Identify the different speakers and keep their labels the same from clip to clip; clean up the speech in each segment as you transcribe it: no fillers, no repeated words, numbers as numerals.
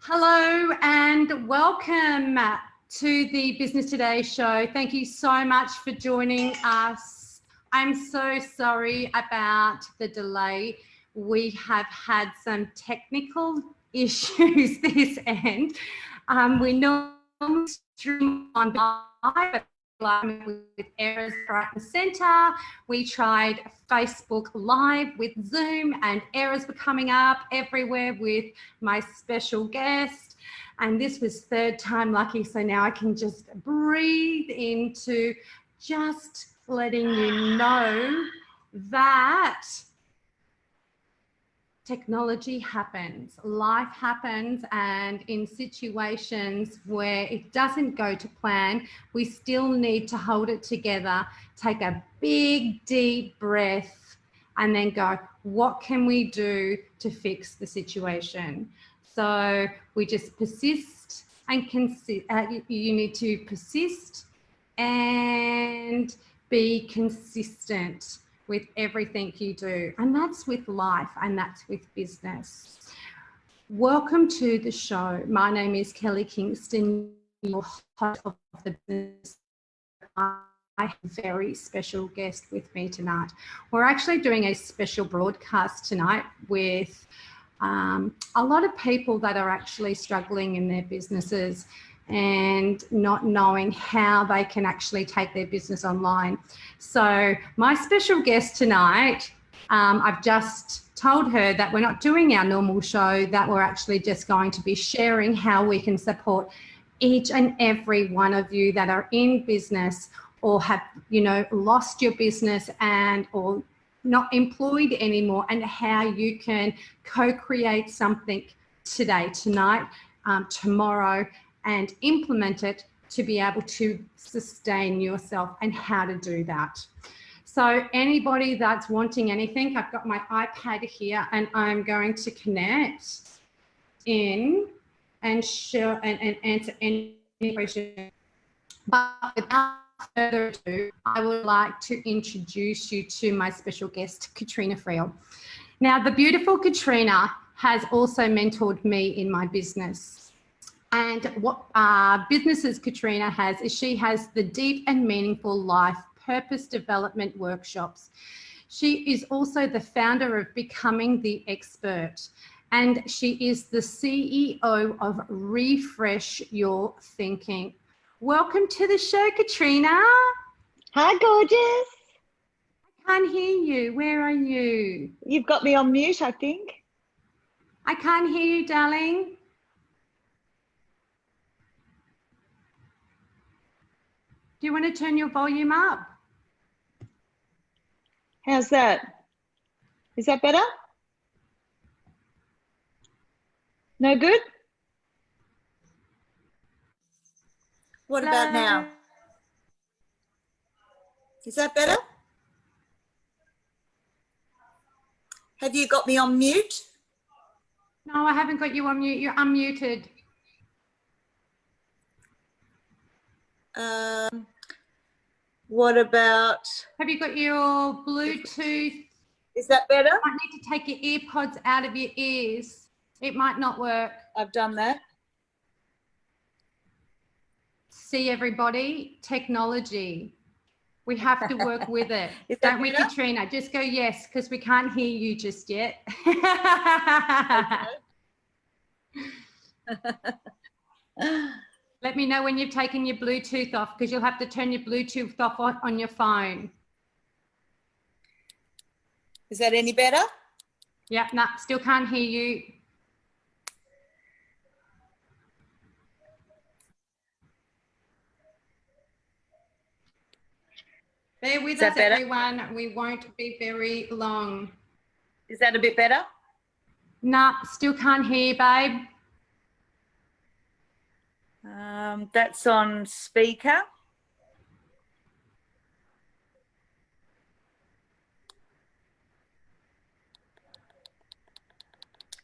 Speaker 1: Hello and welcome to the Business Today show. Thank you so much for joining us. I'm so sorry about the delay. We have had some technical issues this end. We normally stream on live, with errors right and center. We tried Facebook Live with Zoom and errors were coming up everywhere with my special guest. And this was third time lucky. So now I can just breathe into just letting you know that technology happens, life happens, and in situations where it doesn't go to plan, we still need to hold it together, take a big, deep breath, and then go, what can we do to fix the situation? So we just persist and you need to persist and be consistent with everything you do. And that's with life and that's with business. Welcome to the show. My name is Kelly Kingston, your host of the business. I have a very special guest with me tonight. We're actually doing a special broadcast tonight with a lot of people that are actually struggling in their businesses and not knowing how they can actually take their business online. So my special guest tonight, I've just told her that we're not doing our normal show, that we're actually just going to be sharing how we can support each and every one of you that are in business or have, lost your business and or not employed anymore, and how you can co-create something today, tonight, tomorrow, and implement it to be able to sustain yourself and how to do that. So anybody that's wanting anything, I've got my iPad here and I'm going to connect in and share and answer any question. But without further ado, I would like to introduce you to my special guest, Katrena Friel. Now, the beautiful Katrena has also mentored me in my business. And what businesses Katrena has is she has the Deep and Meaningful Life Purpose Development Workshops. She is also the founder of Becoming the Expert, and she is the CEO of Refresh Your Thinking. Welcome to the show, Katrena.
Speaker 2: Hi, gorgeous.
Speaker 1: I can't hear you. Where are you?
Speaker 2: You've got me on mute, I think.
Speaker 1: I can't hear you, darling. Do you want to turn your volume up?
Speaker 2: How's that? Is that better? No good?
Speaker 3: What about now? Is that better? Have you got me on mute?
Speaker 1: No, I haven't got you on mute. You're unmuted.
Speaker 3: What about...
Speaker 1: Have you got your Bluetooth?
Speaker 3: Is that better?
Speaker 1: You might need to take your earpods out of your ears. It might not work.
Speaker 3: I've done that.
Speaker 1: See, everybody, technology. We have to work with it. Don't we,
Speaker 3: better?
Speaker 1: Katrena? Just go yes, because we can't hear you just yet. Let me know when you've taken your Bluetooth off, because you'll have to turn your Bluetooth off on your phone.
Speaker 3: Is that any better?
Speaker 1: Yep, no, still can't hear you. Bear with us, everyone. We won't be very long.
Speaker 3: Is that a bit better?
Speaker 1: No, still can't hear you, babe.
Speaker 3: That's on speaker.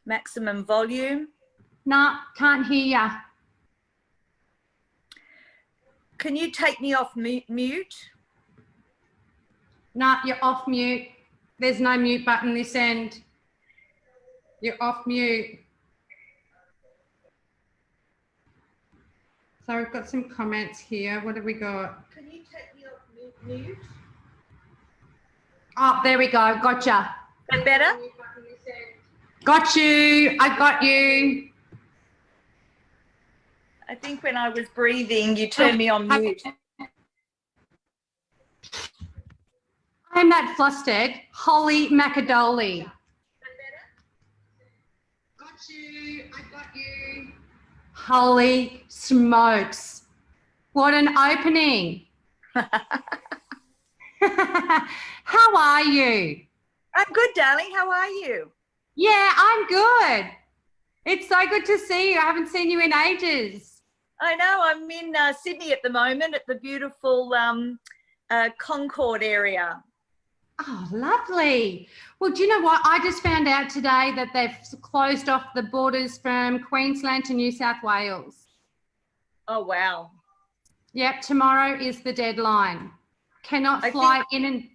Speaker 3: Maximum volume.
Speaker 1: No, can't hear ya.
Speaker 3: Can you take me off mute?
Speaker 1: No, you're off mute. There's no mute button this end. You're off mute. So we've got some comments here. What have we got?
Speaker 3: Can you take me off mute?
Speaker 1: Oh, there we go. Gotcha.
Speaker 3: That better?
Speaker 1: Got you. I got you.
Speaker 3: I think when I was breathing, you turned me on mute.
Speaker 1: I'm that flustered. Holy macadoli. Got you. I got you. Holy smokes. What an opening. How are you?
Speaker 3: I'm good, darling. How are you?
Speaker 1: Yeah, I'm good. It's so good to see you. I haven't seen you in ages.
Speaker 3: I know. I'm in Sydney at the moment at the beautiful Concord area.
Speaker 1: Oh, lovely. Well, do you know what? I just found out today that they've closed off the borders from Queensland to New South Wales.
Speaker 3: Oh, wow.
Speaker 1: Yep, tomorrow is the deadline. Cannot fly in and...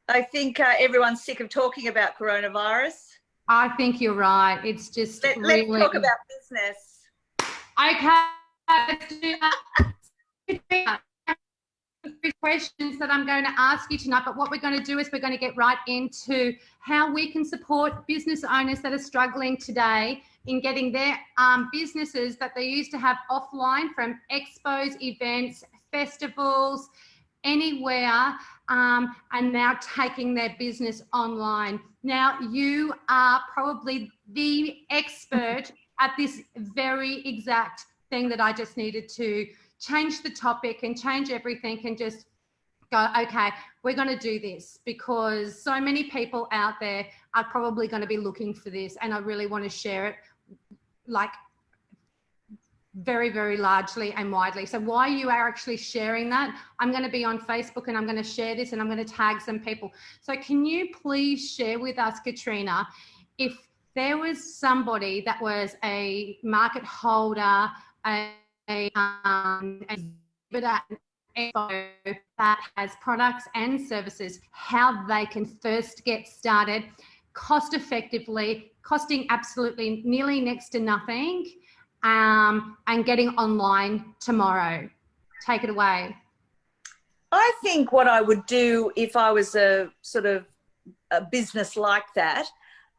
Speaker 3: I think everyone's sick of talking about coronavirus.
Speaker 1: I think you're right. It's just really...
Speaker 3: Let's talk about business.
Speaker 1: Okay, let's do that. Three questions that I'm going to ask you tonight, but what we're going to do is we're going to get right into how we can support business owners that are struggling today in getting their businesses that they used to have offline from expos, events, festivals, anywhere, and now taking their business online. Now, you are probably the expert at this very exact thing that I just needed to change the topic and change everything and just go, okay, we're going to do this, because so many people out there are probably going to be looking for this, and I really want to share it like very, very largely and widely. So while you are actually sharing that, I'm going to be on Facebook and I'm going to share this and I'm going to tag some people. So can you please share with us, Katrena, if there was somebody that was a market holder, an exhibitor, that has products and services, how they can first get started cost effectively, costing absolutely nearly next to nothing, and getting online tomorrow. Take it away.
Speaker 3: I think what I would do if I was a sort of a business like that,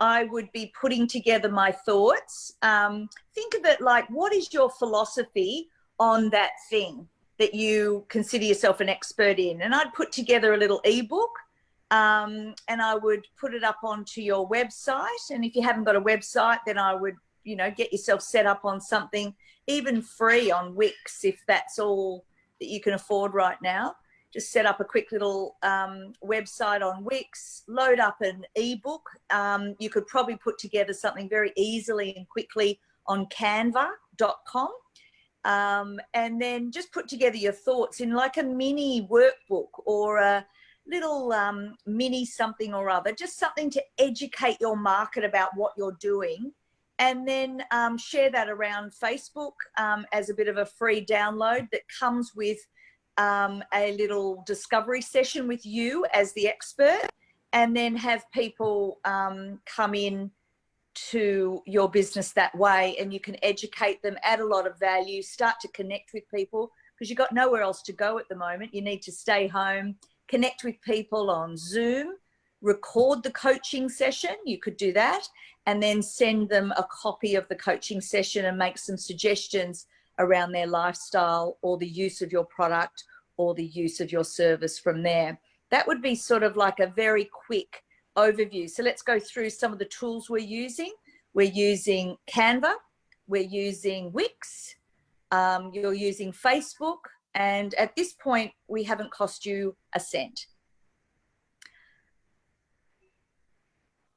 Speaker 3: I would be putting together my thoughts. Think of it like, what is your philosophy on that thing that you consider yourself an expert in? And I'd put together a little ebook, and I would put it up onto your website. And if you haven't got a website, then I would, you know, get yourself set up on something even free on Wix, if that's all that you can afford right now. Just set up a quick little website on Wix, load up an ebook. You could probably put together something very easily and quickly on canva.com. And then just put together your thoughts in like a mini workbook or a little mini something or other, just something to educate your market about what you're doing. And then share that around Facebook as a bit of a free download that comes with a little discovery session with you as the expert, and then have people come in to your business that way, and you can educate them, add a lot of value, start to connect with people, because you've got nowhere else to go at the moment. You need to stay home, connect with people on Zoom, record the coaching session. You could do that, and then send them a copy of the coaching session and make some suggestions around their lifestyle or the use of your product or the use of your service from there. That would be sort of like a very quick overview. So let's go through some of the tools we're using. We're using Canva, we're using Wix, you're using Facebook, and at this point, we haven't cost you a cent.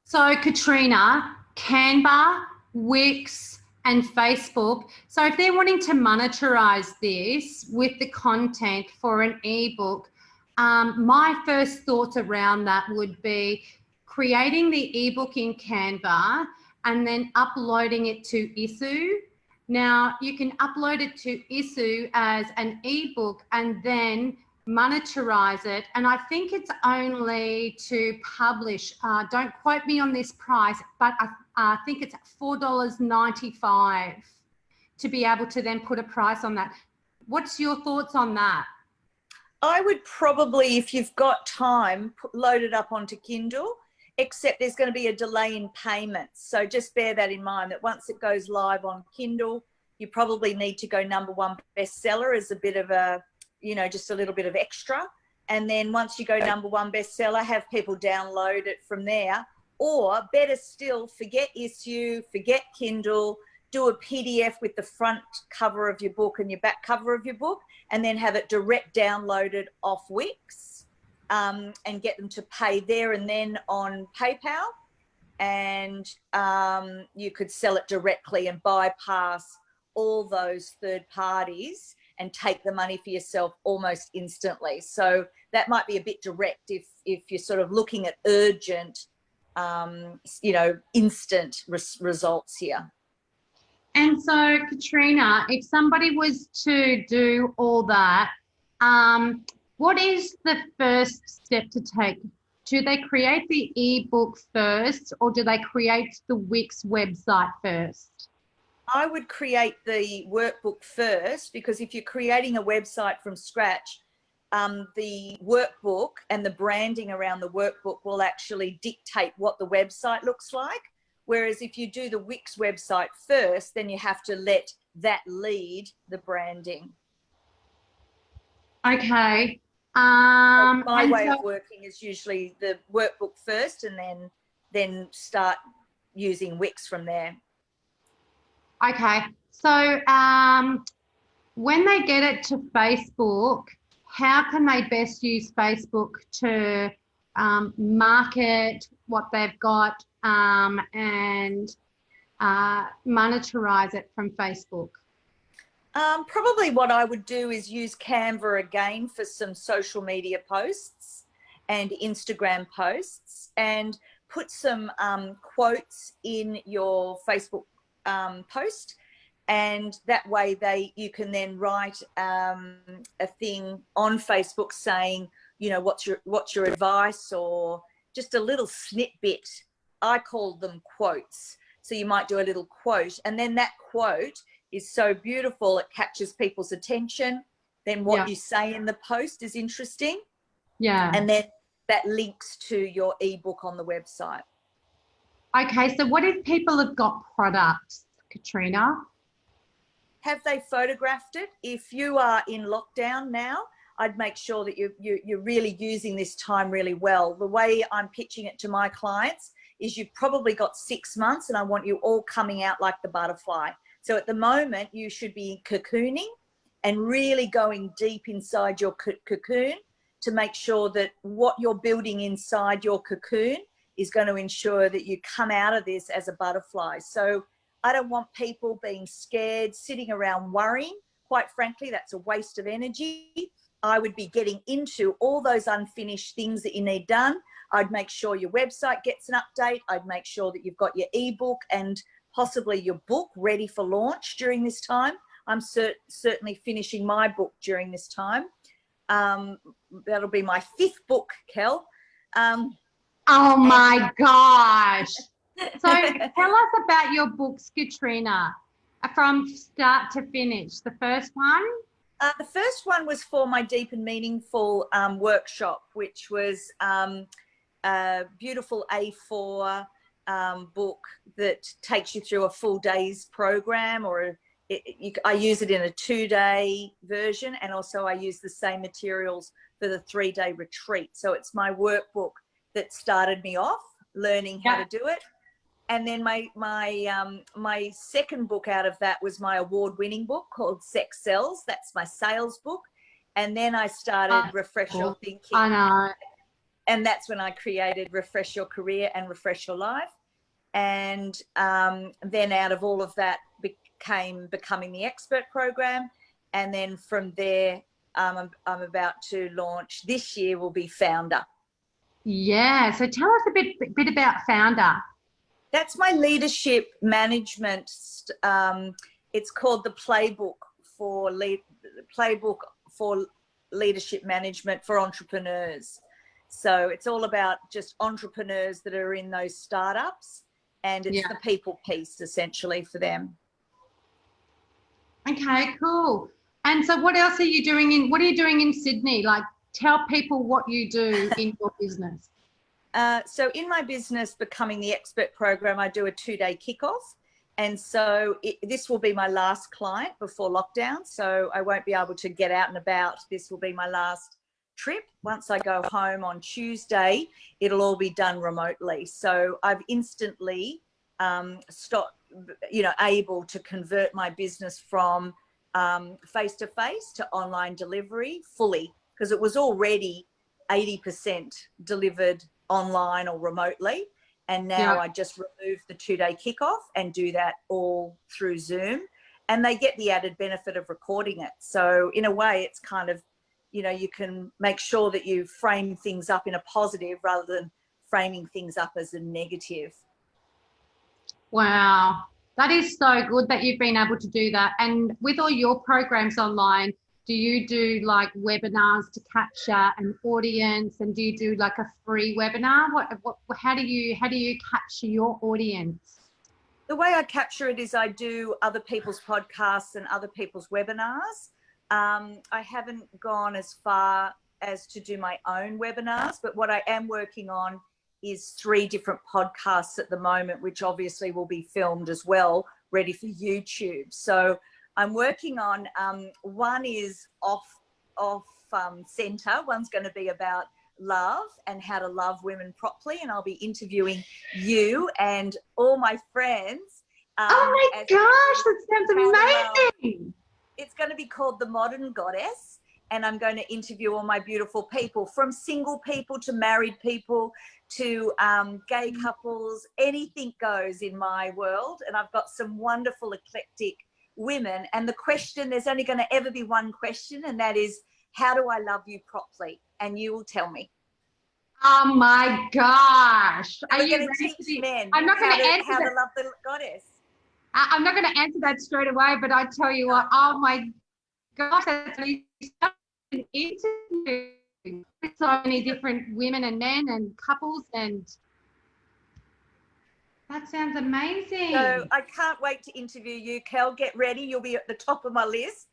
Speaker 1: So Katrena, Canva, Wix, and Facebook. So if they're wanting to monetize this with the content for an ebook, my first thoughts around that would be creating the ebook in Canva and then uploading it to Issuu. Now you can upload it to Issuu as an ebook and then monetize it. And I think it's only to publish, don't quote me on this price, but I think it's $4.95 to be able to then put a price on that. What's your thoughts on that?
Speaker 3: I would probably, if you've got time, load it up onto Kindle, except there's going to be a delay in payments. So just bear that in mind, that once it goes live on Kindle, you probably need to go #1 bestseller as a bit of a, you know, just a little bit of extra. And then once you go #1 bestseller, have people download it from there. Or better still, forget issue, forget Kindle, do a PDF with the front cover of your book and your back cover of your book, and then have it direct downloaded off Wix, and get them to pay there and then on PayPal. And you could sell it directly and bypass all those third parties and take the money for yourself almost instantly. So that might be a bit direct if you're sort of looking at urgent, you know, instant results here.
Speaker 1: And so, Katrena, if somebody was to do all that, what is the first step to take? Do they create the ebook first, or do they create the Wix website first?
Speaker 3: I would create the workbook first, because if you're creating a website from scratch, the workbook and the branding around the workbook will actually dictate what the website looks like. Whereas if you do the Wix website first, then you have to let that lead the branding.
Speaker 1: Okay.
Speaker 3: My way of working is usually the workbook first, and then start using Wix from there.
Speaker 1: Okay. So when they get it to Facebook, how can they best use Facebook to market what they've got and monetize it from Facebook?
Speaker 3: Probably what I would do is use Canva again for some social media posts and Instagram posts, and put some quotes in your Facebook post, and that way you can then write a thing on Facebook saying, you know, what's your advice, or just a little snippet. I call them quotes. So you might do a little quote, and then that quote is so beautiful, it catches people's attention. Then what you say in the post is interesting. Yeah. And then that links to your ebook on the website.
Speaker 1: Okay, so what if people have got products, Katrena?
Speaker 3: Have they photographed it? If you are in lockdown now, I'd make sure that you're really using this time really well. The way I'm pitching it to my clients is you've probably got 6 months, and I want you all coming out like the butterfly. So at the moment, you should be cocooning and really going deep inside your cocoon to make sure that what you're building inside your cocoon is going to ensure that you come out of this as a butterfly. So I don't want people being scared, sitting around worrying. Quite frankly, that's a waste of energy. I would be getting into all those unfinished things that you need done. I'd make sure your website gets an update. I'd make sure that you've got your ebook and possibly your book ready for launch during this time. I'm certainly finishing my book during this time. That'll be my 5th book, Kel.
Speaker 1: Oh my gosh. So tell us about your books, Katrena, from start to finish. The first one?
Speaker 3: The first one was for my Deep and Meaningful workshop, which was a beautiful A4 book that takes you through a full day's program, or I use it in a 2-day version, and also I use the same materials for the 3-day retreat. So it's my workbook that started me off learning how to do it. And then my second book out of that was my award-winning book called Sex Sells. That's my sales book. And then I started Refresh Your Thinking.
Speaker 1: I know.
Speaker 3: And that's when I created Refresh Your Career and Refresh Your Life. And then out of all of that came Becoming the Expert program. And then from there, I'm about to launch this year will be Founder.
Speaker 1: Yeah. So tell us a bit about Founder.
Speaker 3: That's my leadership management. It's called the Playbook for Leadership Management for Entrepreneurs. So it's all about just entrepreneurs that are in those startups, and it's the people piece essentially for them.
Speaker 1: Okay, cool. And so what else are you doing what are you doing in Sydney? Like, tell people what you do in your business.
Speaker 3: So in my business, Becoming the Expert program, I do a 2-day kickoff. And so this will be my last client before lockdown. So I won't be able to get out and about. This will be my last trip. Once I go home on Tuesday, it'll all be done remotely. So I've instantly stopped, able to convert my business from face-to-face to online delivery fully, because it was already 80% delivered online or remotely. And now I just remove the 2-day kickoff and do that all through Zoom. And they get the added benefit of recording it. So in a way, it's kind of, you can make sure that you frame things up in a positive rather than framing things up as a negative.
Speaker 1: Wow. That is so good that you've been able to do that. And with all your programs online, do you do like webinars to capture an audience, and do you do like a free webinar? How do you capture your audience?
Speaker 3: The way I capture it is I do other people's podcasts and other people's webinars. I haven't gone as far as to do my own webinars, but what I am working on is 3 different podcasts at the moment, which obviously will be filmed as well, ready for YouTube. So I'm working on, one is off center. One's going to be about love and how to love women properly. And I'll be interviewing you and all my friends.
Speaker 1: Oh my gosh, that sounds amazing.
Speaker 3: It's going to be called The Modern Goddess. And I'm going to interview all my beautiful people, from single people to married people to gay couples. Anything goes in my world. And I've got some wonderful eclectic women. And the question, there's only going to ever be one question, and that is, how do I love you properly? And you will tell me.
Speaker 1: Oh my gosh.
Speaker 3: Are you going to teach men
Speaker 1: I'm not going to answer
Speaker 3: how to love the goddess?
Speaker 1: I'm not going to answer that straight away, but I tell you what, oh my gosh, that's an interview with so many different women and men and couples, and that sounds amazing.
Speaker 3: So I can't wait to interview you, Kel. Get ready. You'll be at the top of my list.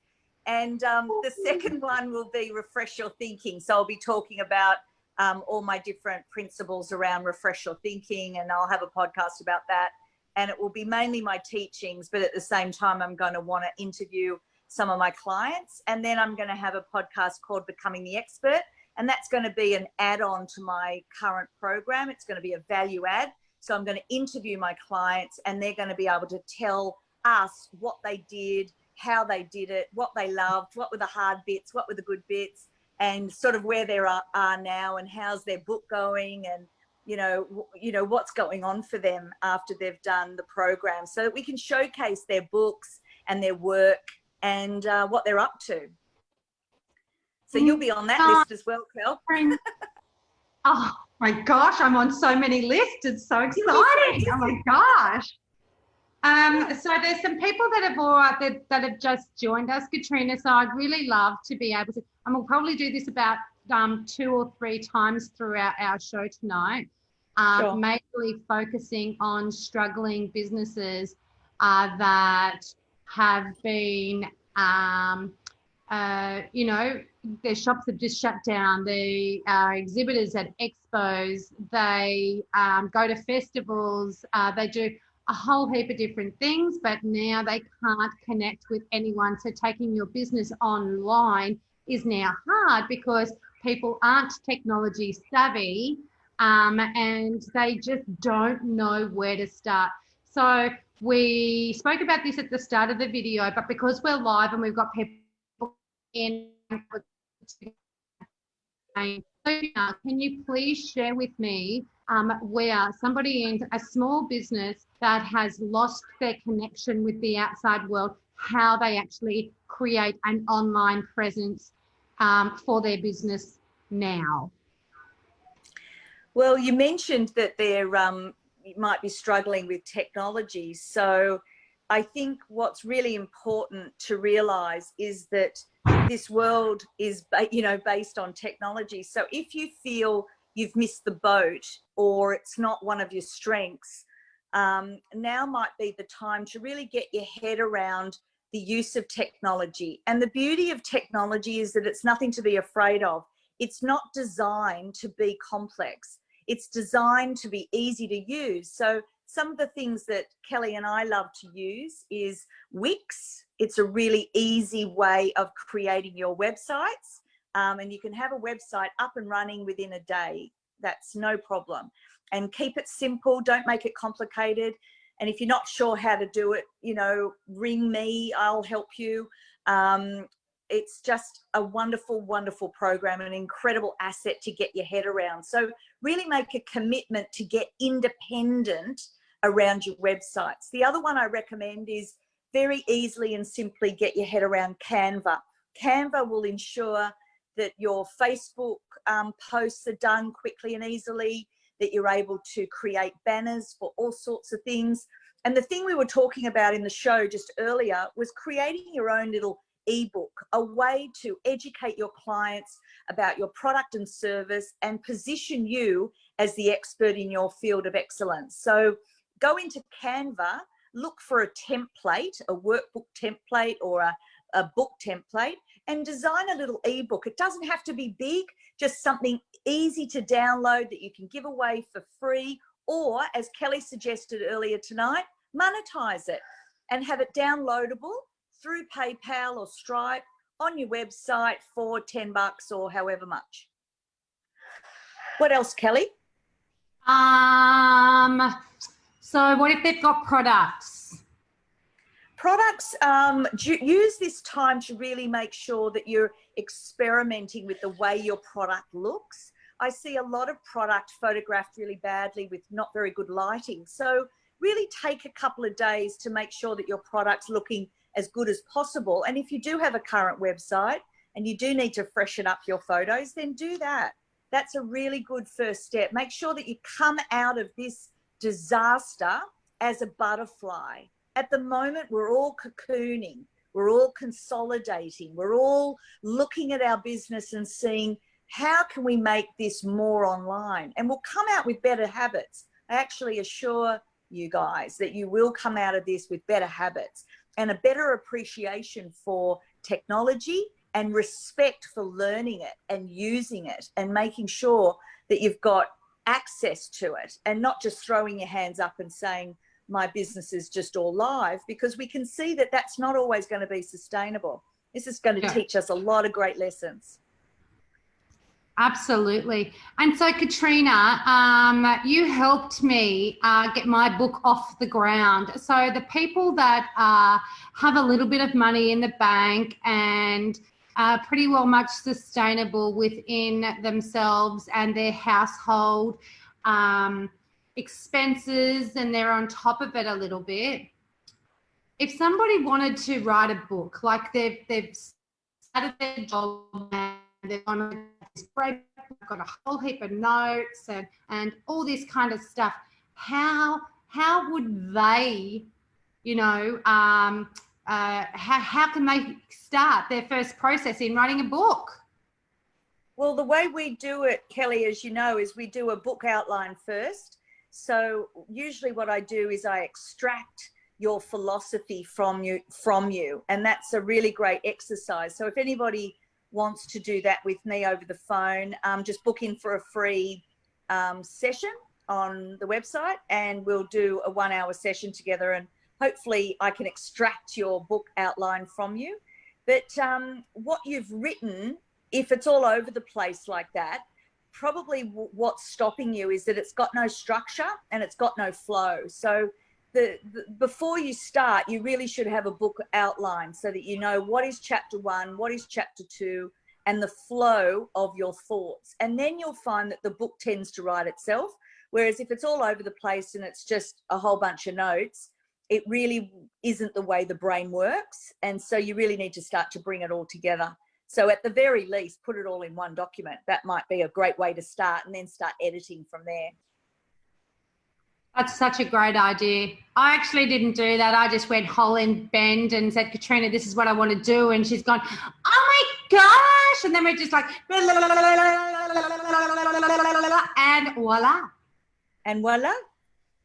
Speaker 3: And the second one will be refresh your thinking. So I'll be talking about all my different principles around refresh your thinking, and I'll have a podcast about that. And it will be mainly my teachings, but at the same time, I'm going to want to interview some of my clients. And then I'm going to have a podcast called Becoming the Expert. And that's going to be an add-on to my current program. It's going to be a value add. So I'm going to interview my clients, and they're going to be able to tell us what they did, how they did it, what they loved, what were the hard bits, what were the good bits, and sort of where they are now, and how's their book going, and what's going on for them after they've done the program, so that we can showcase their books and their work and what they're up to. So you'll be on that list as well, Kel.
Speaker 1: Oh my gosh, I'm on so many lists. It's so exciting. Oh my gosh. So there's some people that have just joined us, Katrena. So I'd really love to be able to, and we'll probably do this about 2 or 3 times throughout our show tonight,
Speaker 2: Sure.
Speaker 1: mainly focusing on struggling businesses that have been, their shops have just shut down. They are exhibitors at expos. They go to festivals. They do a whole heap of different things, but now they can't connect with anyone. So taking your business online is now hard because people aren't technology savvy, and they just don't know where to start. So we spoke about this at the start of the video, but because we're live and we've got people in, can you please share with me where somebody in a small business that has lost their connection with the outside world, how they actually create an online presence for their business now?
Speaker 3: Well, you mentioned that you might be struggling with technology. So I think what's really important to realize is that this world is, based on technology. So if you feel you've missed the boat or it's not one of your strengths, now might be the time to really get your head around the use of technology. And the beauty of technology is that it's nothing to be afraid of. It's not designed to be complex. It's designed to be easy to use. So some of the things that Kelly and I love to use is Wix. It's a really easy way of creating your websites. And you can have a website up and running within a day. That's no problem. And keep it simple. Don't make it complicated. And if you're not sure how to do it, you know, ring me, I'll help you. It's just a wonderful, wonderful program, an incredible asset to get your head around. So really make a commitment to get independent around your websites. The other one I recommend is very easily and simply get your head around Canva. Canva will ensure that your Facebook posts are done quickly and easily, that you're able to create banners for all sorts of things. And the thing we were talking about in the show just earlier was creating your own little ebook, a way to educate your clients about your product and service and position you as the expert in your field of excellence. So go into Canva, look for a template, a workbook template or a book template, and design a little ebook. It doesn't have to be big, just something easy to download that you can give away for free, or as Kelly suggested earlier tonight, monetize it and have it downloadable through PayPal or Stripe on your website for $10 or however much. What else, Kelly?
Speaker 1: So what if they've got products?
Speaker 3: Products, use this time to really make sure that you're experimenting with the way your product looks. I see a lot of product photographed really badly with not very good lighting. So really take a couple of days to make sure that your product's looking as good as possible. And if you do have a current website and you do need to freshen up your photos, then do that. That's a really good first step. Make sure that you come out of this disaster as a butterfly. At the moment, we're all cocooning, we're all consolidating, we're all looking at our business and seeing how can we make this more online, and we'll come out with better habits. I actually assure you guys that you will come out of this with better habits and a better appreciation for technology and respect for learning it and using it and making sure that you've got access to it and not just throwing your hands up and saying, my business is just all live, because we can see that that's not always going to be sustainable. This is going to teach us a lot of great lessons.
Speaker 1: Absolutely. And so Katrena, you helped me get my book off the ground. So the people that have a little bit of money in the bank and are pretty well much sustainable within themselves and their household expenses, and they're on top of it a little bit. If somebody wanted to write a book, like they've started their job and they've gone this great, I've got a whole heap of notes and all this kind of stuff, how would they, you know, how can they start their first process in writing a book?
Speaker 3: Well, the way we do it, Kelly, as you know, is we do a book outline first. So usually what I do is I extract your philosophy from you, and that's a really great exercise. So if anybody wants to do that with me over the phone, just book in for a free session on the website, and we'll do a 1-hour session together, and hopefully I can extract your book outline from you. But what you've written, if it's all over the place like that, probably what's stopping you is that it's got no structure and it's got no flow. So before you start, you really should have a book outline so that you know what is chapter 1, what is chapter 2, and the flow of your thoughts. And then you'll find that the book tends to write itself. Whereas if it's all over the place and it's just a whole bunch of notes, it really isn't the way the brain works. And so you really need to start to bring it all together. So at the very least, put it all in one document. That might be a great way to start, and then start editing from there.
Speaker 1: That's such a great idea. I actually didn't do that. I just went whole in bend and said, Katrena, this is what I want to do. And she's gone, oh my gosh. And then we're just like, and voila.
Speaker 3: And voila.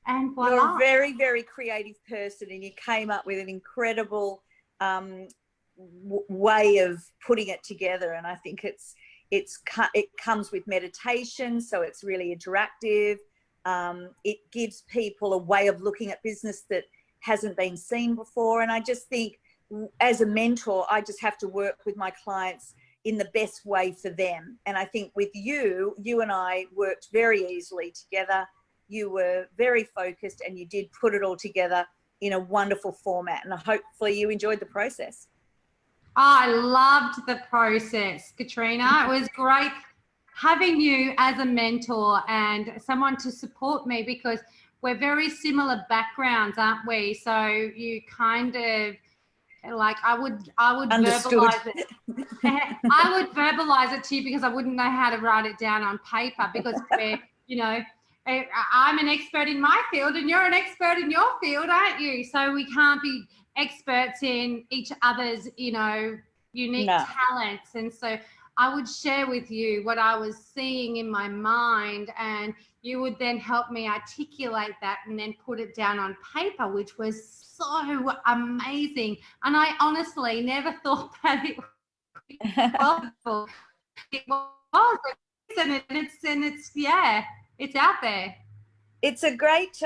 Speaker 1: And voila.
Speaker 3: You're a very, very creative person, and you came up with an incredible way of putting it together. And I think it comes with meditation, so it's really interactive. It gives people a way of looking at business that hasn't been seen before. And I just think as a mentor, I just have to work with my clients in the best way for them. And I think with you and I worked very easily together. You were very focused and you did put it all together in a wonderful format. And hopefully you enjoyed the process.
Speaker 1: I loved the process, Katrena. It was great having you as a mentor and someone to support me, because we're very similar backgrounds, aren't we? So you kind of like, I would
Speaker 3: Understood.
Speaker 1: verbalize it. I would verbalize it to you because I wouldn't know how to write it down on paper, because we're, you know, I'm an expert in my field and you're an expert in your field, aren't you? So we can't be experts in each other's, you know, unique talents. And so I would share with you what I was seeing in my mind, and you would then help me articulate that and then put it down on paper, which was so amazing. And I honestly never thought that it was possible. It was, and it's yeah, it's out there.
Speaker 3: It's a great,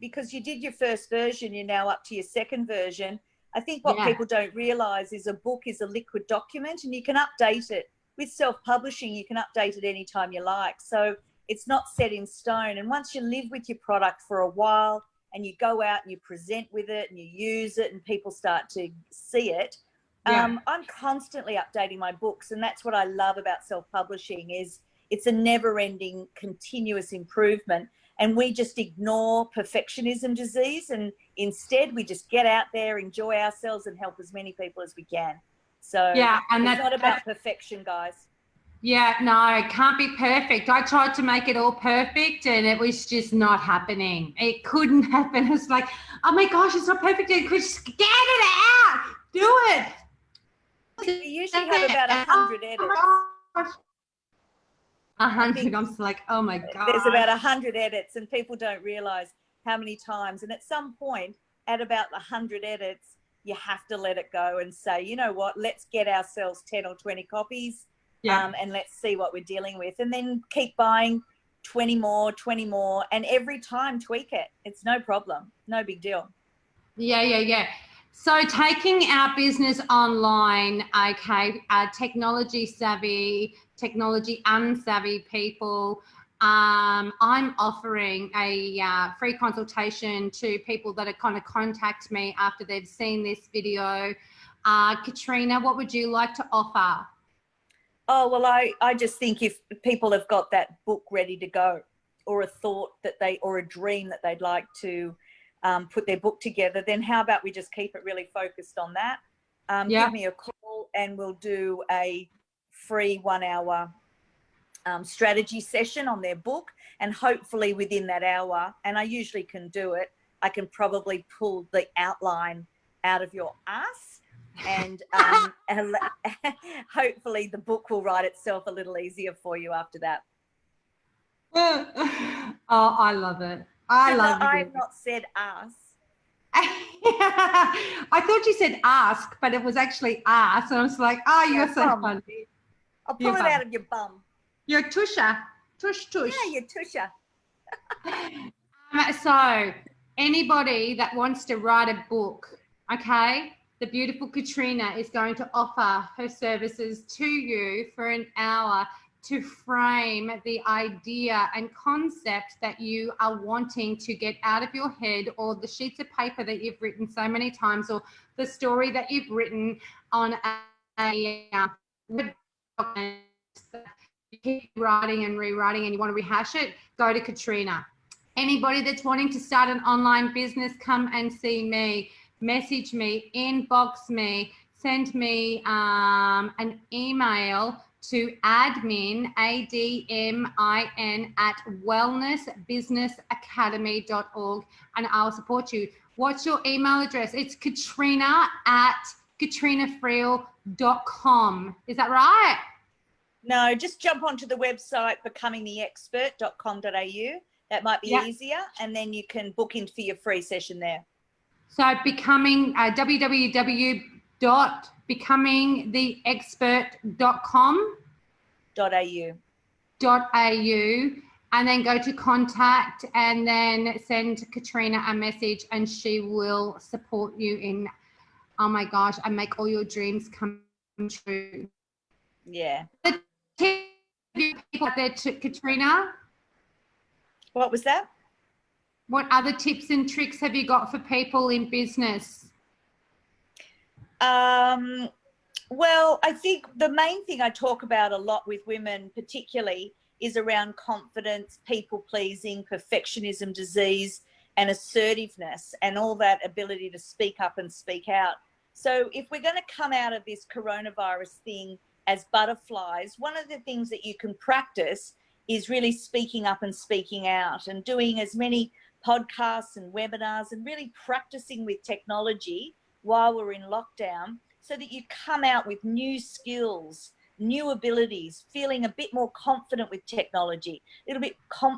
Speaker 3: because you did your first version, you're now up to your second version. I think what people don't realize is a book is a liquid document, and you can update it. With self-publishing, you can update it anytime you like. So it's not set in stone. And once you live with your product for a while and you go out and you present with it and you use it and people start to see it, I'm constantly updating my books. And that's what I love about self-publishing, is it's a never-ending, continuous improvement. And we just ignore perfectionism disease, and instead we just get out there, enjoy ourselves, and help as many people as we can. So and it's not about perfection, guys.
Speaker 1: Yeah, no, it can't be perfect. I tried to make it all perfect and it was just not happening. It couldn't happen. It's like, oh my gosh, it's not perfect. It could just get it out. Do it.
Speaker 3: We usually have about 100 edits.
Speaker 1: 100. I'm just like, oh my God.
Speaker 3: There's about 100 edits, and people don't realize how many times. And at some point, at about 100 edits, you have to let it go and say, you know what, let's get ourselves 10 or 20 copies, and let's see what we're dealing with. And then keep buying 20 more, and every time tweak it. It's no problem. No big deal.
Speaker 1: Yeah. So taking our business online, okay, technology savvy, technology unsavvy people, I'm offering a free consultation to people that are kind of contact me after they've seen this video. Katrena, what would you like to offer?
Speaker 3: Oh, well, I just think if people have got that book ready to go, or a thought that or a dream that they'd like to put their book together, then how about we just keep it really focused on that? Give me a call and we'll do a free 1 hour strategy session on their book. And hopefully within that hour, and I usually can do it, I can probably pull the outline out of your ass, and hopefully the book will write itself a little easier for you after that.
Speaker 1: Oh, I love it. I've
Speaker 3: not said ass.
Speaker 1: I thought you said ask, but it was actually ass. And I was like, oh, you're so funny.
Speaker 3: I'll pull it out of your bum.
Speaker 1: You're tusha. Tush.
Speaker 3: Yeah, you're tusha.
Speaker 1: So anybody that wants to write a book, okay, the beautiful Katrena is going to offer her services to you for an hour to frame the idea and concept that you are wanting to get out of your head, or the sheets of paper that you've written so many times, or the story that you've written on a document that you keep writing and rewriting and you want to rehash it. Go to Katrena. Anybody that's wanting to start an online business, come and see me, message me, inbox me, send me an email to admin, ADMIN, at wellnessbusinessacademy.org, and I'll support you. What's your email address? It's Katrena at katrenafriel.com. Is that right?
Speaker 3: No, just jump onto the website becomingtheexpert.com.au. That might be easier, and then you can book in for your free session there.
Speaker 1: So becoming www.becomingtheexpert.com.au, and then go to contact and then send Katrena a message and she will support you in, oh my gosh, and make all your dreams come true.
Speaker 3: Yeah.
Speaker 1: People out there, Katrena?
Speaker 3: What was that?
Speaker 1: What other tips and tricks have you got for people in business?
Speaker 3: Well, I think the main thing I talk about a lot with women particularly is around confidence, people pleasing, perfectionism disease, and assertiveness, and all that ability to speak up and speak out. So if we're going to come out of this coronavirus thing as butterflies, one of the things that you can practice is really speaking up and speaking out, and doing as many podcasts and webinars and really practicing with technology while we're in lockdown, so that you come out with new skills, new abilities, feeling a bit more confident with technology, a little bit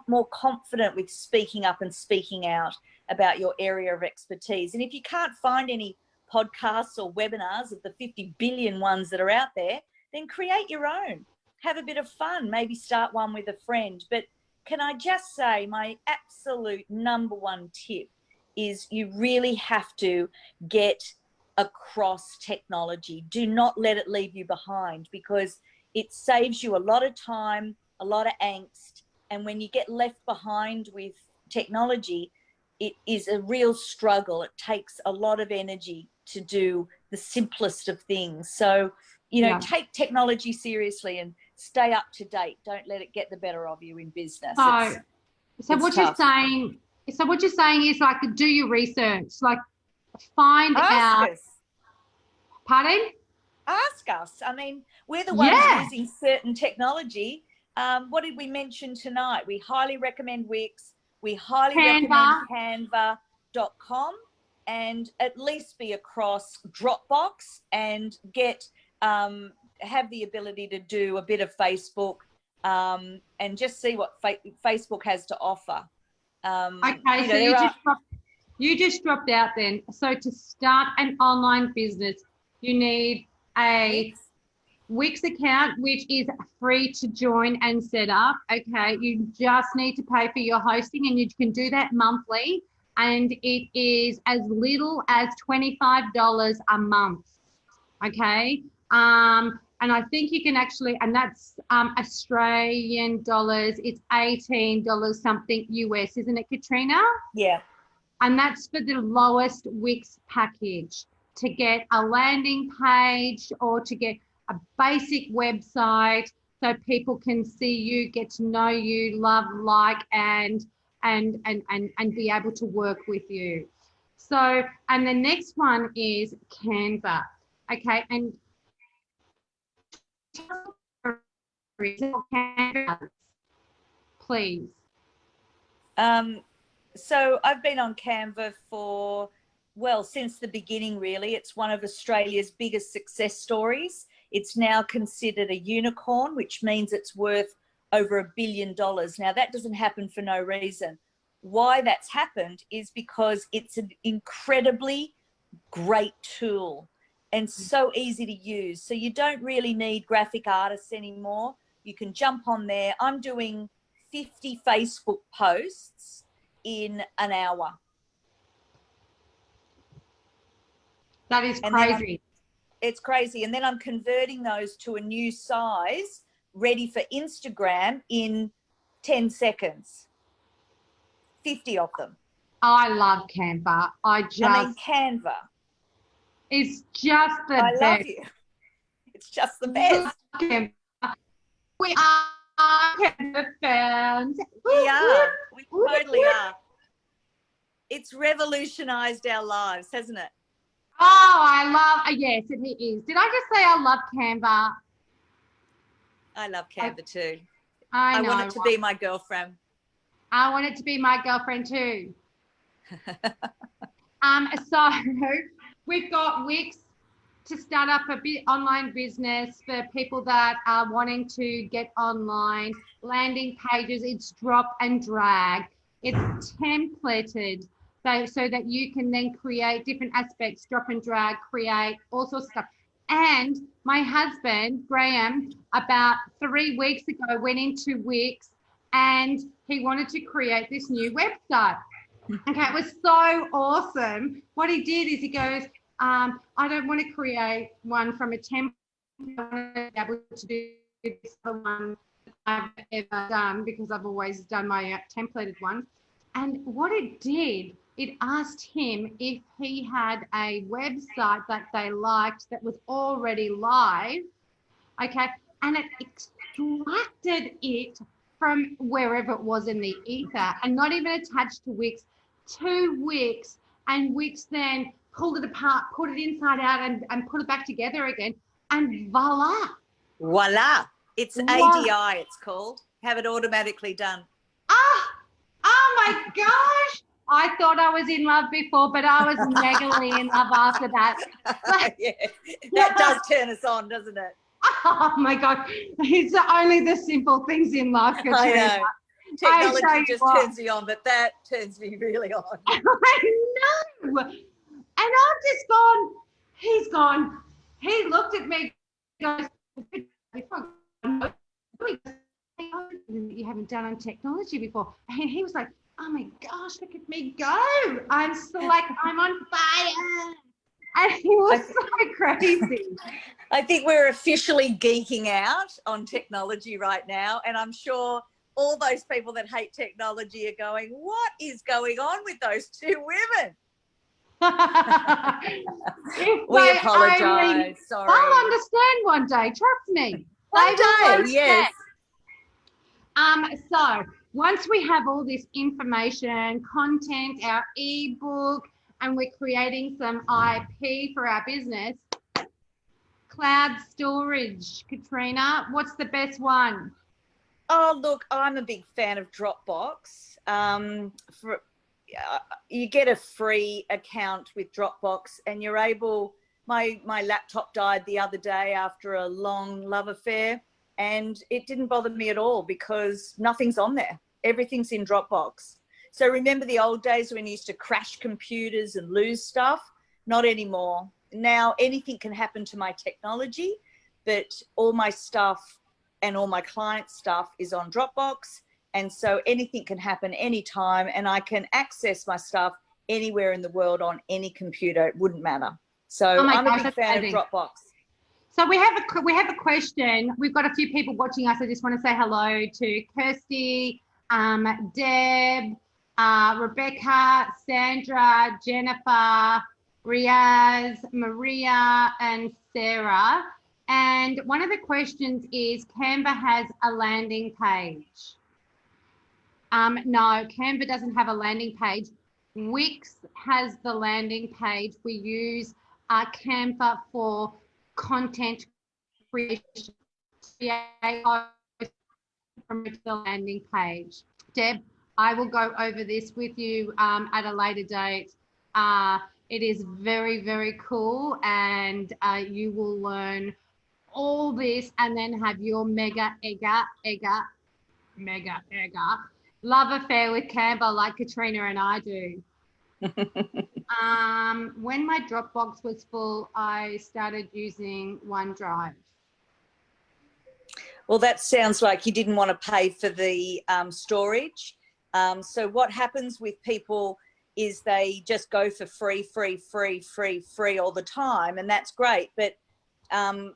Speaker 3: more confident with speaking up and speaking out about your area of expertise. And if you can't find any podcasts or webinars of the 50 billion ones that are out there, then create your own. Have a bit of fun, maybe start one with a friend. But can I just say, my absolute number one tip is you really have to get across technology. Do not let it leave you behind, because it saves you a lot of time, a lot of angst. And when you get left behind with technology, it is a real struggle. It takes a lot of energy to do the simplest of things. So, you know, take technology seriously and stay up to date. Don't let it get the better of you in business.
Speaker 1: So what you're saying is, like, do your research, like find out.
Speaker 3: Us.
Speaker 1: Pardon?
Speaker 3: Ask us. I mean, we're the ones using certain technology. What did we mention tonight? We highly recommend Wix. We highly recommend Canva.com, and at least be across Dropbox and get have the ability to do a bit of Facebook, and just see what Facebook has to offer.
Speaker 1: Okay, so you just dropped out then. So to start an online business, you need a Wix account, which is free to join and set up. Okay, you just need to pay for your hosting, and you can do that monthly, and it is as little as $25 a month. Okay, and I think you can actually, and that's Australian dollars, it's $18 something US, isn't it, Katrena?
Speaker 3: Yeah.
Speaker 1: And that's for the lowest Wix package, to get a landing page or to get a basic website so people can see you, get to know you, love, like, and be able to work with you. So, and the next one is Canva. Okay, and Canva, please.
Speaker 3: So I've been on Canva for, well, since the beginning, really. It's one of Australia's biggest success stories. It's now considered a unicorn, which means it's worth over $1 billion. Now, that doesn't happen for no reason. Why that's happened is because it's an incredibly great tool and so easy to use. So you don't really need graphic artists anymore. You can jump on there. I'm doing 50 Facebook posts in an hour.
Speaker 1: That is crazy.
Speaker 3: It's crazy. And then I'm converting those to a new size, ready for Instagram in 10 seconds. 50 of them.
Speaker 1: I love Canva. I mean,
Speaker 3: Canva.
Speaker 1: It's just the best.
Speaker 3: I love you. It's just the best.
Speaker 1: We are Canva fans.
Speaker 3: We are. We totally are. It's revolutionized our lives, hasn't it?
Speaker 1: Oh, I love, yes, it is. Did I just say I love Canva?
Speaker 3: I love Canva too.
Speaker 1: I
Speaker 3: want it to be my girlfriend.
Speaker 1: I want it to be my girlfriend too. So we've got Wix to start up a online business for people that are wanting to get online. Landing pages, it's drop and drag. It's templated so that you can then create different aspects, drop and drag, create all sorts of stuff. And my husband, Graham, about 3 weeks ago went into Wix and he wanted to create this new website. Okay, it was so awesome. What he did is he goes, I don't want to create one from a template. I want to be able to do this other one I've ever done because I've always done my templated ones. And what it did, it asked him if he had a website that they liked that was already live, okay, and it extracted it from wherever it was in the ether and not even attached to Wix, to Wix, and Wix then pulled it apart, put it inside out and put it back together again, and voila.
Speaker 3: Voila. It's ADI, it's called. Have it automatically done.
Speaker 1: Oh my gosh. I thought I was in love before, but I was megally in love after that.
Speaker 3: Yeah, that does turn us on, doesn't it?
Speaker 1: Oh my God. It's only the simple things in life, Katrina.
Speaker 3: I know. Technology just turns me on, but that turns me really on.
Speaker 1: I know. And I've just gone, he's gone, he looked at me, goes, you haven't done on technology before. And he was like, oh my gosh, look at me go. I'm so like, I'm on fire. And he was so crazy.
Speaker 3: I think we're officially geeking out on technology right now. And I'm sure all those people that hate technology are going, what is going on with those two women? We apologise. Sorry.
Speaker 1: They'll understand one day. Trust me.
Speaker 3: One day, yes.
Speaker 1: So once we have all this information, content, our ebook, and we're creating some IP for our business, cloud storage, Katrina, what's the best one?
Speaker 3: Oh, look, I'm a big fan of Dropbox. You get a free account with Dropbox and you're able, my laptop died the other day after a long love affair and it didn't bother me at all because nothing's on there. Everything's in Dropbox. So remember the old days when you used to crash computers and lose stuff? Not anymore. Now anything can happen to my technology, but all my stuff and all my client stuff is on Dropbox. And so anything can happen anytime and I can access my stuff anywhere in the world on any computer. It wouldn't matter. So I'm a big fan of Dropbox.
Speaker 1: So we have a question. We've got a few people watching us. I just want to say hello to Kirsty, Deb, Rebecca, Sandra, Jennifer, Riaz, Maria, and Sarah. And one of the questions is, Canva has a landing page. No, Canva doesn't have a landing page. Wix has the landing page. We use Canva for content creation, from the landing page. Deb, I will go over this with you at a later date. It is very, very cool, and you will learn all this and then have your mega love affair with Canva like Katrina and I do. When my Dropbox was full, I started using OneDrive.
Speaker 3: Well, that sounds like you didn't want to pay for the storage. So what happens with people is they just go for free all the time, and that's great. But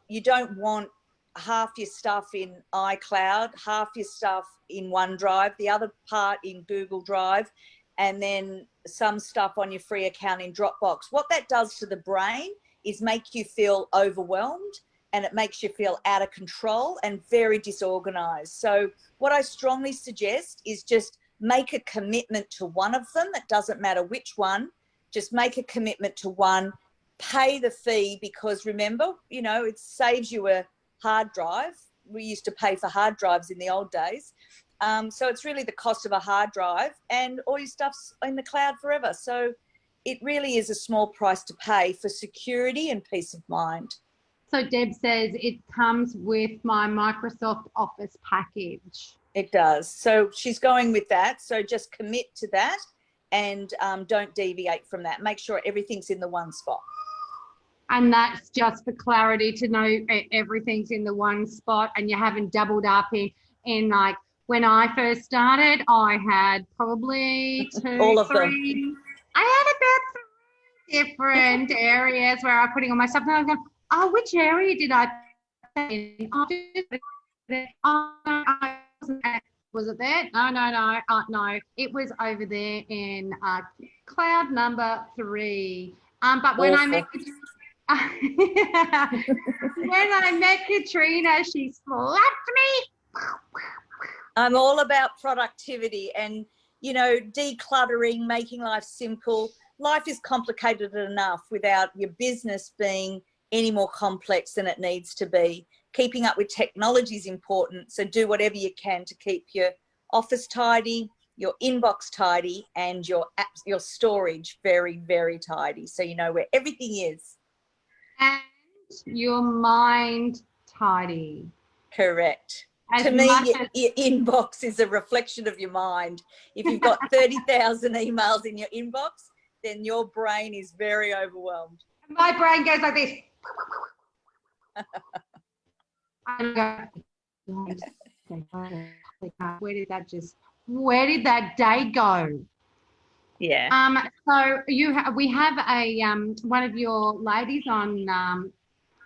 Speaker 3: you don't want half your stuff in iCloud, half your stuff in OneDrive, the other part in Google Drive, and then some stuff on your free account in Dropbox. What that does to the brain is make you feel overwhelmed, and it makes you feel out of control and very disorganized. So what I strongly suggest is just make a commitment to one of them. It doesn't matter which one, just make a commitment to one, pay the fee, because remember, you know, it saves you a hard drive. We used to pay for hard drives in the old days. So it's really the cost of a hard drive, and all your stuff's in the cloud forever. So it really is a small price to pay for security and peace of mind.
Speaker 1: So Deb says it comes with my Microsoft Office package.
Speaker 3: It does. So she's going with that. So just commit to that and don't deviate from that. Make sure everything's in the one spot.
Speaker 1: And that's just for clarity, to know everything's in the one spot and you haven't doubled up in like, when I first started, I had probably
Speaker 3: All of them.
Speaker 1: I had about 3 different areas where I was putting all my stuff. And I was going, oh, which area did I put in? Oh, I wasn't. Was it there? No. No, it was over there in cloud number 3. But when I met Katrena, she slapped me.
Speaker 3: I'm all about productivity and, you know, decluttering, making life simple. Life is complicated enough without your business being any more complex than it needs to be. Keeping up with technology is important, so do whatever you can to keep your office tidy, your inbox tidy, and your apps, your storage very, very tidy, so you know where everything is.
Speaker 1: And your mind tidy.
Speaker 3: Correct.
Speaker 1: As
Speaker 3: to me,
Speaker 1: as
Speaker 3: your inbox is a reflection of your mind. If you've got 30,000 emails in your inbox, then your brain is very overwhelmed.
Speaker 1: my brain goes like this. I go, where did that day go?
Speaker 3: Yeah.
Speaker 1: So we have a one of your ladies on,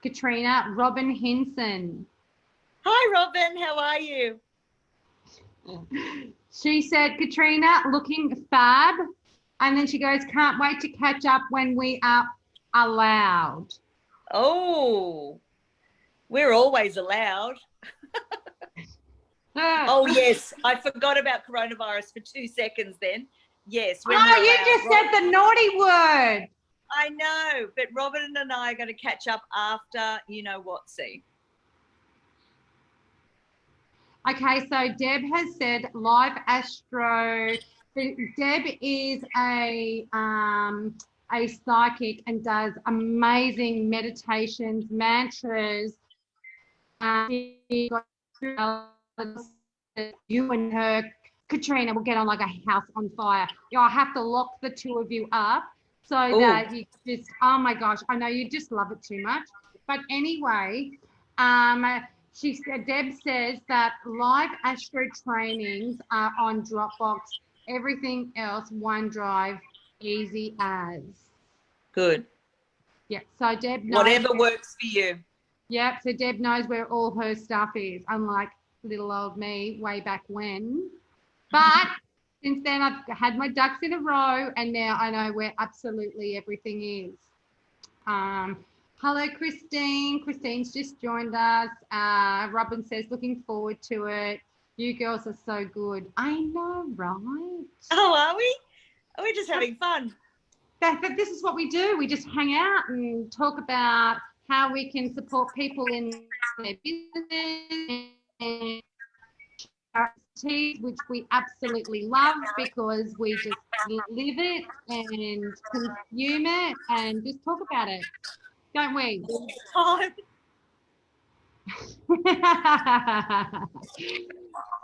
Speaker 1: Katrena, Robin Hinson.
Speaker 3: Hi, Robin. How are you?
Speaker 1: She said, Katrena, looking fab. And then she goes, can't wait to catch up when we are allowed.
Speaker 3: Oh, we're always allowed. Oh, yes. I forgot about coronavirus for 2 seconds then. Yes.
Speaker 1: You just said the naughty word.
Speaker 3: I know, but Robin and I are going to catch up after you know what, see.
Speaker 1: Okay, so Deb has said live astro. Deb is a psychic and does amazing meditations, mantras. You and her, Katrena, will get on like a house on fire. I have to lock the 2 of you up so that you just, oh my gosh, I know you just love it too much. But anyway, Deb says that live astro trainings are on Dropbox. Everything else, OneDrive, easy as.
Speaker 3: Good.
Speaker 1: Yeah. So Deb knows.
Speaker 3: Whatever works for you.
Speaker 1: Yeah. So Deb knows where all her stuff is, unlike little old me way back when. But since then, I've had my ducks in a row, and now I know where absolutely everything is. Hello, Christine. Christine's just joined us. Robin says, looking forward to it. You girls are so good. I know, right?
Speaker 3: Oh, are we? We're just having fun.
Speaker 1: This is what we do. We just hang out and talk about how we can support people in their business and which we absolutely love because we just live it and consume it and just talk about it, don't we?
Speaker 3: Time.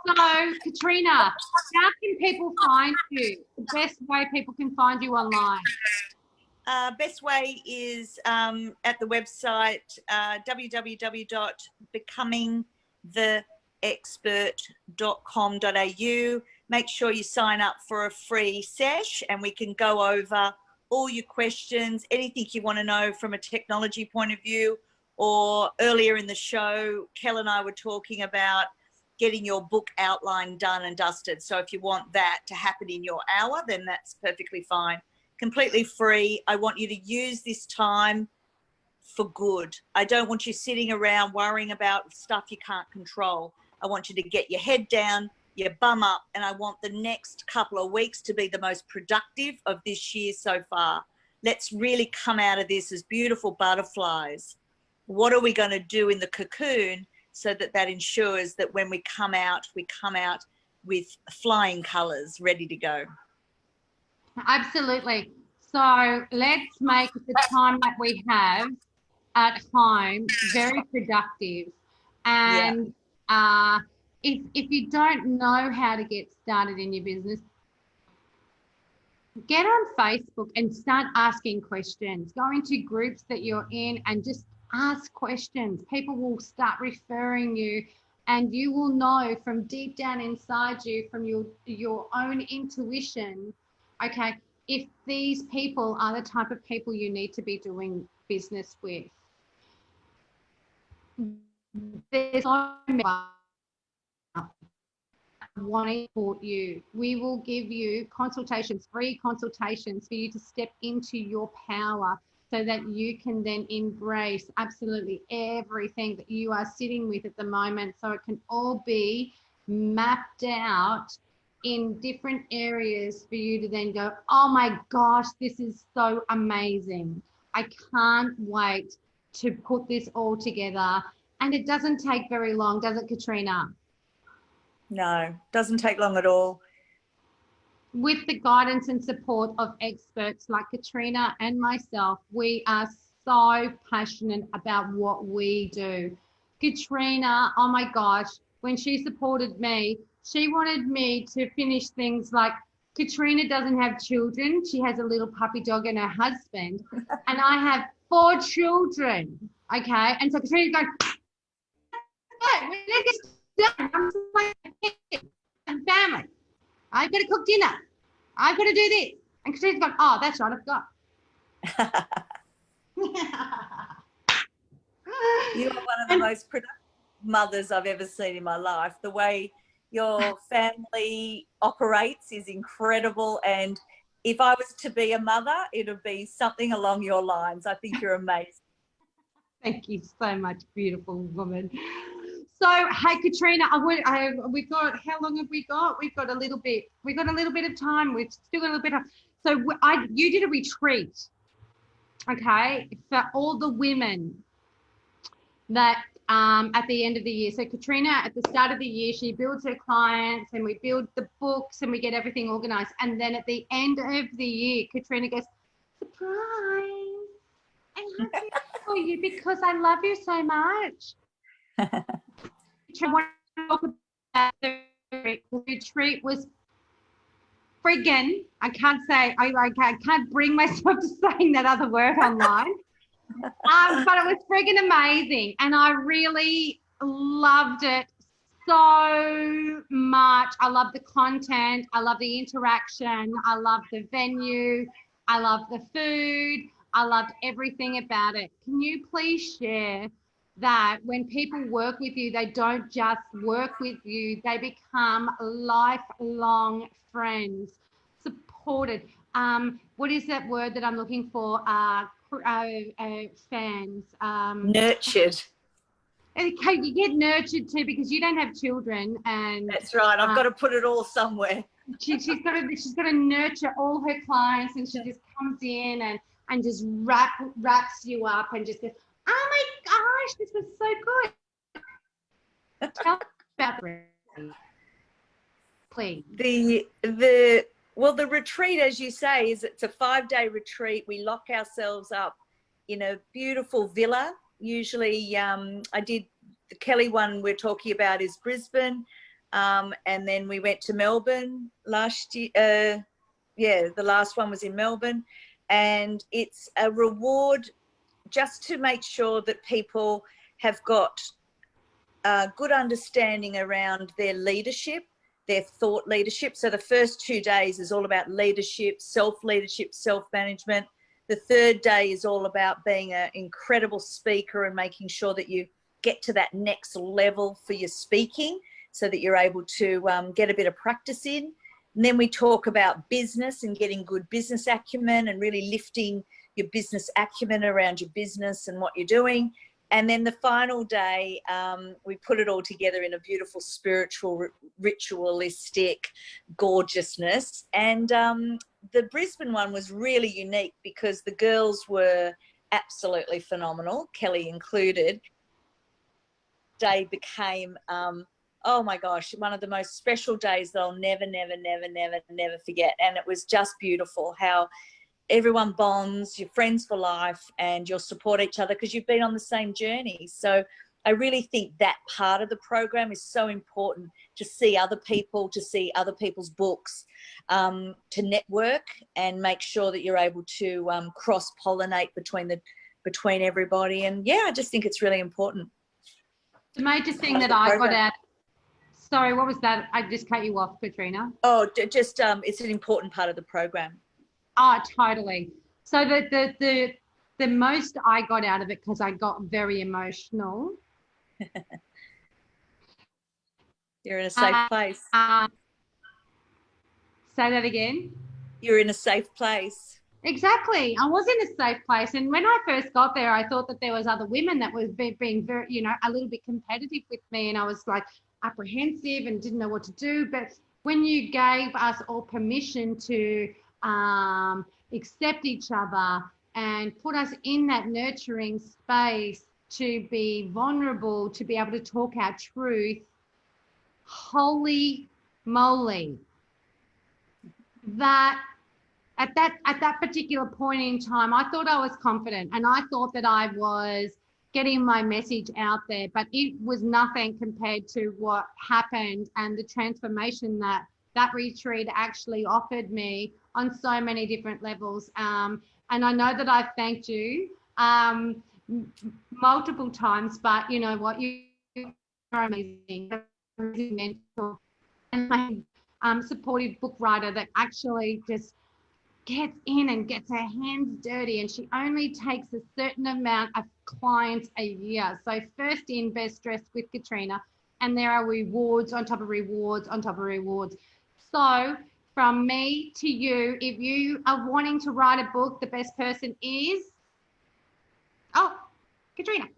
Speaker 1: So, Katrena, how can people find you? The best way people can find you online?
Speaker 3: Best way is at the website www.becomingtheexpert.com.au. Make sure you sign up for a free sesh and we can go over all your questions, anything you want to know from a technology point of view. Or earlier in the show, Kel and I were talking about getting your book outline done and dusted. So if you want that to happen in your hour, then that's perfectly fine. Completely free. I want you to use this time for good. I don't want you sitting around worrying about stuff you can't control. I want you to get your head down, your bum up, and I want the next couple of weeks to be the most productive of this year so far. Let's really come out of this as beautiful butterflies. What are we going to do in the cocoon so that ensures that when we come out with flying colours ready to go?
Speaker 1: Absolutely. So let's make the time that we have at home very productive. And if you don't know how to get started in your business, get on Facebook and start asking questions. Go into groups that you're in and just ask questions. People will start referring you, and you will know from deep down inside you, from your own intuition, okay, if these people are the type of people you need to be doing business with. There's so many want to support you. We will give you consultations, free consultations, for you to step into your power so that you can then embrace absolutely everything that you are sitting with at the moment, so it can all be mapped out in different areas for you to then go, oh my gosh, this is so amazing. I can't wait to put this all together. And it doesn't take very long, does it, Katrena?
Speaker 3: No, doesn't take long at all.
Speaker 1: With the guidance and support of experts like Katrena and myself, we are so passionate about what we do. Katrena, oh my gosh, when she supported me, she wanted me to finish things like, Katrena doesn't have children. She has a little puppy dog and her husband. And I have 4 children. Okay. And so Katrina's going, hey, we need to get done. I'm like and family. I've got to cook dinner. I've got to do this. And Katrina's gone, oh, that's right, I forgot.
Speaker 3: You are one of the most productive mothers I've ever seen in my life. The way your family operates is incredible. And if I was to be a mother, it would be something along your lines. I think you're amazing.
Speaker 1: Thank you so much, beautiful woman. So, hey, Katrena, we've got, how long have we got? We've got a little bit. We've got a little bit of time. We've still got a little bit of. So, you did a retreat, okay, for all the women that at the end of the year. So, Katrena, at the start of the year, she builds her clients, and we build the books, and we get everything organized. And then at the end of the year, Katrena goes, surprise! I'm happy for you because I love you so much. I want to talk about the retreat was friggin', I can't say, I can't bring myself to saying that other word online, but it was friggin' amazing, and I really loved it so much. I love the content, I love the interaction, I love the venue, I love the food, I loved everything about it. Can you please share that when people work with you, they don't just work with you, they become lifelong friends, supported. What is that word that I'm looking for? Fans.
Speaker 3: Nurtured.
Speaker 1: Okay, you get nurtured too, because you don't have children, and
Speaker 3: that's right. I've got to put it all somewhere.
Speaker 1: She's got to nurture all her clients, and she just comes in and just wraps you up and just goes, oh my gosh, this was so good. Tell me about it, please.
Speaker 3: The retreat, as you say, it's a 5-day retreat. We lock ourselves up in a beautiful villa. Usually, I did the Kelly one we're talking about is Brisbane, and then we went to Melbourne last year. The last one was in Melbourne, and it's a reward just to make sure that people have got a good understanding around their leadership, their thought leadership. So the first 2 days is all about leadership, self-leadership, self-management. The 3rd day is all about being an incredible speaker and making sure that you get to that next level for your speaking so that you're able to get a bit of practice in. And then we talk about business and getting good business acumen and really lifting your business acumen around your business and what you're doing. And then the final day, we put it all together in a beautiful spiritual, ritualistic gorgeousness. And the Brisbane one was really unique because the girls were absolutely phenomenal, Kelly included. Day became, oh my gosh, one of the most special days that I'll never forget. And it was just beautiful how everyone bonds, you're friends for life, and you'll support each other because you've been on the same journey. So I really think that part of the program is so important, to see other people, to see other people's books, to network and make sure that you're able to cross-pollinate between everybody. And yeah, I just think it's really important.
Speaker 1: The major thing that I got out, sorry, what was that? I just cut you off, Katrena.
Speaker 3: Oh, just it's an important part of the program.
Speaker 1: Oh, totally. So the most I got out of it, because I got very emotional.
Speaker 3: You're in a safe place.
Speaker 1: Say that again.
Speaker 3: You're in a safe place.
Speaker 1: Exactly. I was in a safe place. And when I first got there, I thought that there was other women that was being very, you know, a little bit competitive with me. And I was like apprehensive and didn't know what to do. But when you gave us all permission to accept each other and put us in that nurturing space to be vulnerable, to be able to talk our truth, holy moly, that at that particular point in time, I thought I was confident and I thought that I was getting my message out there, but it was nothing compared to what happened and the transformation that retreat actually offered me on so many different levels. And I know that I've thanked you multiple times, but you know what, you are amazing, mentor, and my supportive book writer that actually just gets in and gets her hands dirty, and she only takes a certain amount of clients a year. So first in, best dressed with Katrena, and there are rewards on top of rewards on top of rewards. So from me to you, if you are wanting to write a book, the best person is, oh, Katrena.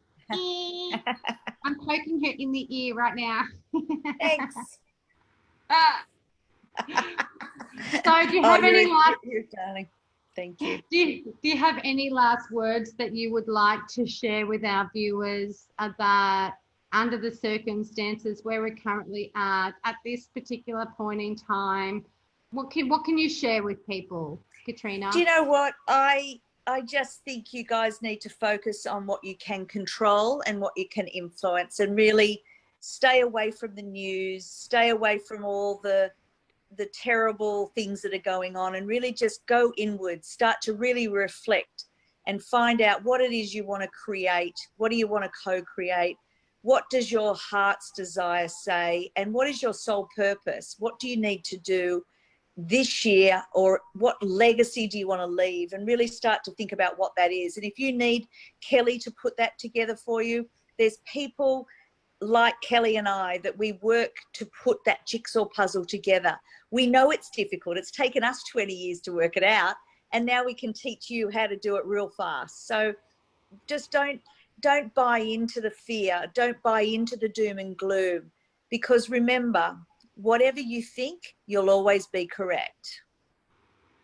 Speaker 1: I'm poking her in the ear right now.
Speaker 3: Thanks.
Speaker 1: So do you have any last,
Speaker 3: darling. Thank you.
Speaker 1: Do you have any last words that you would like to share with our viewers about, under the circumstances where we're currently at this particular point in time? What can you share with people, Katrena?
Speaker 3: Do you know what? I just think you guys need to focus on what you can control and what you can influence, and really stay away from the news, stay away from all the terrible things that are going on, and really just go inward, start to really reflect and find out what it is you want to create. What do you want to co-create? What does your heart's desire say? And what is your sole purpose? What do you need to do this year, or what legacy do you want to leave? And really start to think about what that is. And if you need Kelly to put that together for you, there's people like Kelly and I that we work to put that jigsaw puzzle together. We know it's difficult. It's taken us 20 years to work it out, and now we can teach you how to do it real fast. So just don't buy into the fear. Don't buy into the doom and gloom, because remember, whatever you think, you'll always be correct.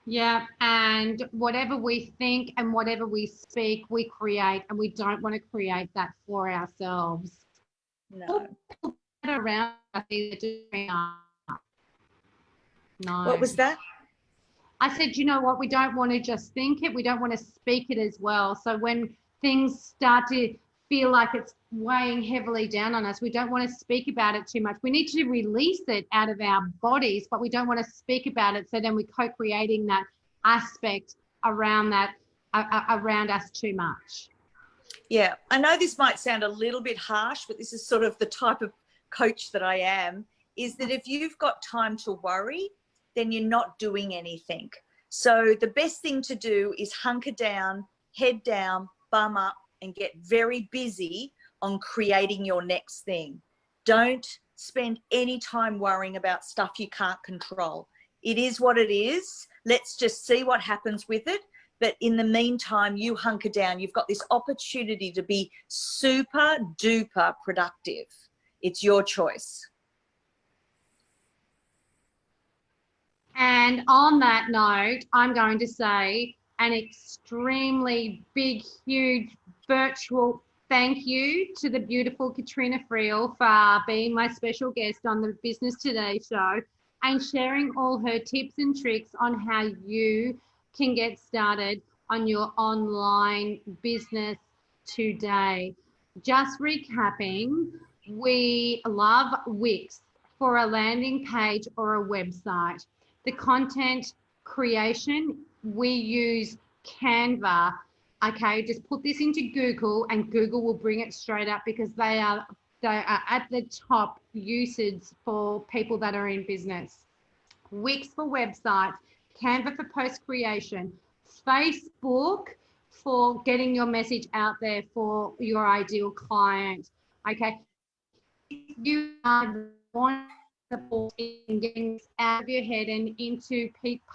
Speaker 1: Yeah, and whatever we think and whatever we speak, we create, and we don't want to create that for ourselves.
Speaker 3: No.
Speaker 1: Around us either doing no.
Speaker 3: What was that?
Speaker 1: I said, you know what, we don't want to just think it, we don't want to speak it as well. So when things start to feel like it's weighing heavily down on us, we don't want to speak about it too much. We need to release it out of our bodies, but we don't want to speak about it, so then we're co-creating that aspect around that around us too much.
Speaker 3: Yeah, I know this might sound a little bit harsh, but this is sort of the type of coach that I am, is that if you've got time to worry, then you're not doing anything. So the best thing to do is hunker down, head down, bum up, and get very busy on creating your next thing. Don't spend any time worrying about stuff you can't control. It is what it is. Let's just see what happens with it. But in the meantime, you hunker down. You've got this opportunity to be super duper productive. It's your choice.
Speaker 1: And on that note, I'm going to say an extremely big, huge virtual thank you to the beautiful Katrena Friel for being my special guest on the Business Today show and sharing all her tips and tricks on how you can get started on your online business today. just recapping, we love Wix for a landing page or a website. The content creation, we use Canva. Okay, just put this into Google and Google will bring it straight up because they are at the top usage for people that are in business. Wix for websites, Canva for post creation, Facebook for getting your message out there for your ideal client. Okay, if you are wanting support in getting this out of your head and into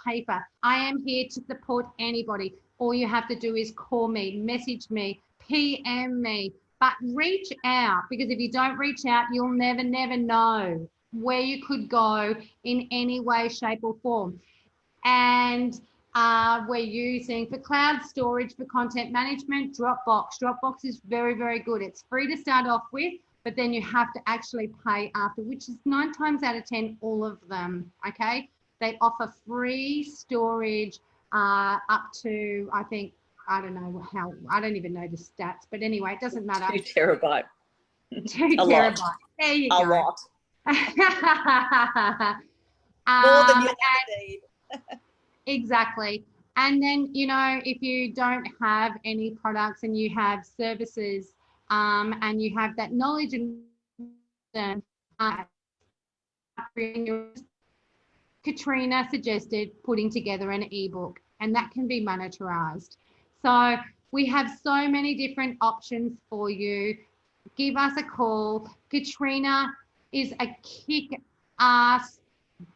Speaker 1: paper, I am here to support anybody. All you have to do is call me, message me, PM me, but reach out, because if you don't reach out, you'll never know where you could go in any way, shape or form. And we're using for cloud storage, for content management, Dropbox. Dropbox is very, very good. It's free to start off with, but then you have to actually pay after, which is 9 times out of 10, all of them, okay? They offer free storage up to, I think, I don't know how, I don't even know the stats, but anyway, it doesn't matter.
Speaker 3: 2 terabyte.
Speaker 1: 2
Speaker 3: A
Speaker 1: terabytes.
Speaker 3: lot.
Speaker 1: There you
Speaker 3: A
Speaker 1: go.
Speaker 3: lot.
Speaker 1: More
Speaker 3: More than you ever need.
Speaker 1: Exactly. And then, you know, if you don't have any products and you have services and you have that knowledge and Katrena suggested putting together an ebook, and that can be monetized. So we have so many different options for you. Give us a call. Katrena is a kick-ass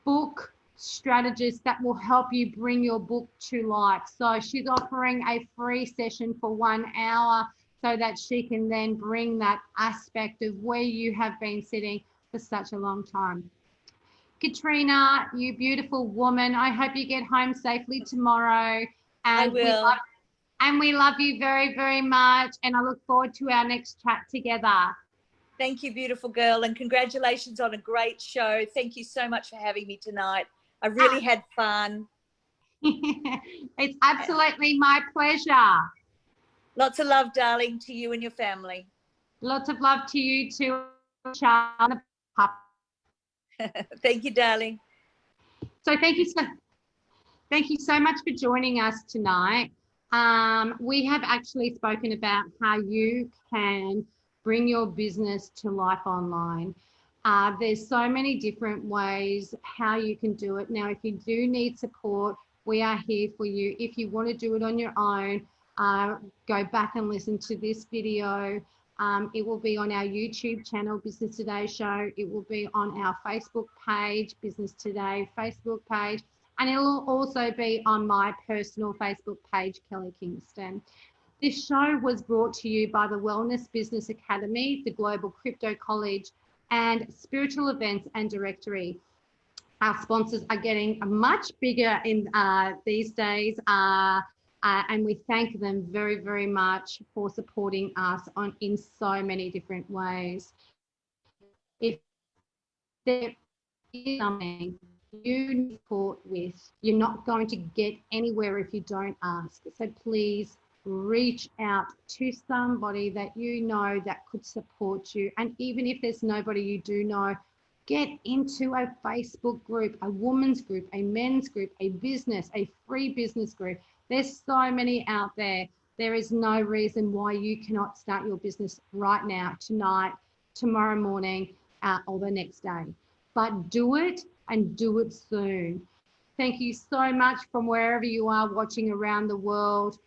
Speaker 1: book strategist that will help you bring your book to life. So she's offering a free session for 1 hour so that she can then bring that aspect of where you have been sitting for such a long time. Katrena, you beautiful woman, I hope you get home safely tomorrow. And
Speaker 3: I will.
Speaker 1: we love you very, very much. And I look forward to our next chat together.
Speaker 3: Thank you, beautiful girl. And congratulations on a great show. Thank you so much for having me tonight. I really had fun.
Speaker 1: It's absolutely my pleasure.
Speaker 3: Lots of love, darling, to you and your family.
Speaker 1: Lots of love to you too, Charlotte.
Speaker 3: Thank you, darling.
Speaker 1: So thank you so much for joining us tonight. We have actually spoken about how you can bring your business to life online. There's so many different ways how you can do it. Now, if you do need support, we are here for you. If you want to do it on your own, go back and listen to this video. It will be on our YouTube channel, Business Today Show. It will be on our Facebook page, Business Today Facebook page, and it will also be on my personal Facebook page, Kelly Kingston. This show was brought to you by the Wellness Business Academy, the Global Crypto College, and Spiritual Events and Directory. Our sponsors are getting much bigger in these days, and we thank them very, very much for supporting us in so many different ways. If there is something you need support with, you're not going to get anywhere if you don't ask. So please reach out to somebody that you know that could support you. And even if there's nobody you do know, get into a Facebook group, a women's group, a men's group, a business, a free business group. There's so many out there. There is no reason why you cannot start your business right now, tonight, tomorrow morning, or the next day. But do it, and do it soon. Thank you so much from wherever you are watching around the world.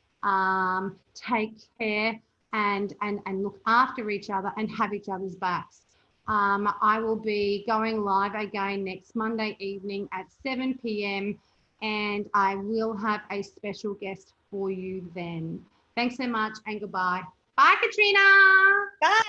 Speaker 1: Take care and look after each other and have each other's backs. I will be going live again next Monday evening at 7 p.m. and I will have a special guest for you then. Thanks so much and goodbye. Bye, Katrena.
Speaker 3: Bye.